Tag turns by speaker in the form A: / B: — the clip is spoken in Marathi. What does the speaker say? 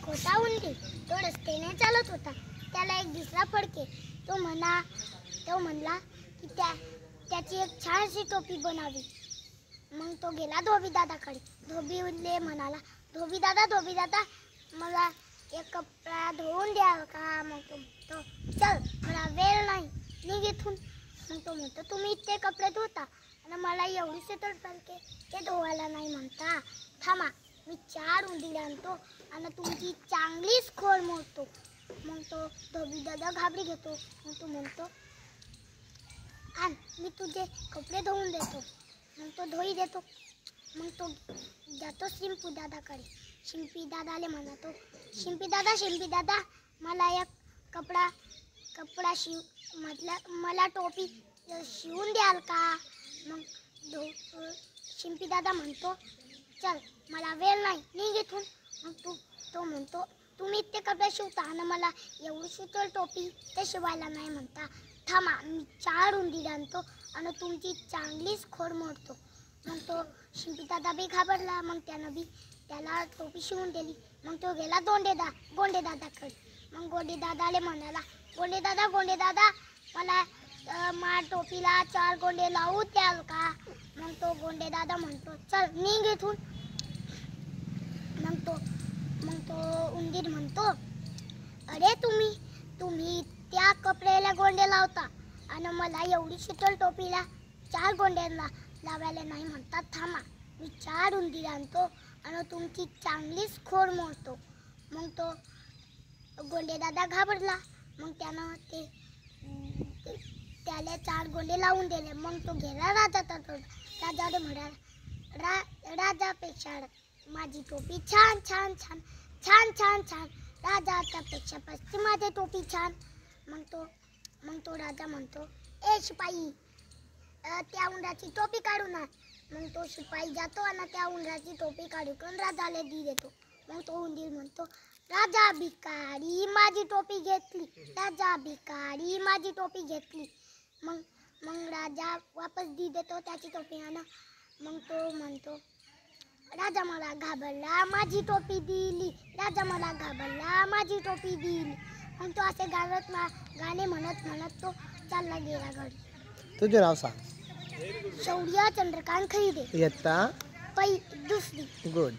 A: एक होता उंदीर, तो रस्त्याने चालत होता. त्याला एक दिसला फडके. तो म्हणला की त्याची एक छानशी टोपी बनावी. मग तो गेला धोबीदादाकडे. धोबीले म्हणाला, धोबी दादा मला एक कपडा धुवून द्याल का? मग तो चल, मला वेळ नाही, निघ इथून. मग तो म्हणतो, तुम्ही इतके कपडे धुता आणि मला एवढीसे तर फडके ते धुवायला नाही म्हणता. थांबा, मी 4 उंदीर आणतो आणि तुमची चांगलीच खोड मोडतो. मग तो धोबीदादा घाबरी घेतो. मग तो म्हणतो, आण, मी तुझे कपडे धुवून देतो. मग तो धुई देतो. मग तो जातो शिंपी दादाकडे. शिंपी दादाले म्हणतो, शिंपी दादा मला एक कपडा मला टोपी शिवून द्याल का? मग शिंपी दादा म्हणतो, चल, मला वेळ नाही, निघ इथून. मग तो म्हणतो, तुम्ही इतके कपडे शिवता आणि मला एवढीशी तर टोपी ते शिवायला नाही म्हणता. थांबा, मी 4 उंदीर आणतो आणि तुमची चांगलीच खोड मोडतो. मग तो शिंपी दादा बी घाबरला. मग त्याला टोपी शिवून दिली. मग तो गेला गोंडे दादाकडे. मग गोंडे दादाले म्हणाला, गोंडे दादा मला माझ्या टोपीला 4 गोंडे लावू द्याल का? मग तो गोंडे दादा म्हणतो, चल, निघ इथून. मग तो उंदीर म्हणतो, अरे तुम्ही त्या कपड्याला गोंडे लावता आणि मला एवढी शीतल टोपीला 4 गोंड्यांना लावायला नाही म्हणतात. थांबा, मी 4 उंदीर आणतो आणि तुमची चांगलीच खोड मोडतो. मग तो गोंडे दादा घाबरला. मग त्याला 4 गोंडे लावून दिले. मग तो गेला राजाला म्हणाला, राजापेक्षा माझी टोपी छान. राजाच्यापेक्षा माझी टोपी छान. मग तो राजा म्हणतो, ए शिपाई, त्या उंदराची टोपी काढू ना. मग तो शिपाई जातो आणि त्या उंदराची टोपी काढून राजाला दी देतो. मग तो उंदीर म्हणतो, राजा भिकारी माझी टोपी घेतली. मग राजा वापस दी देतो त्याची टोपी. आणि मग तो म्हणतो, राजा मला घाबरला, माझी टोपी दिली. मग तो असे गाणे म्हणत तो चालला गेला घरी.
B: तुझे नाव सांग.
A: शौर्य चंद्रकांत खैरे.
B: इयत्ता
A: दुसरी.
B: गुड.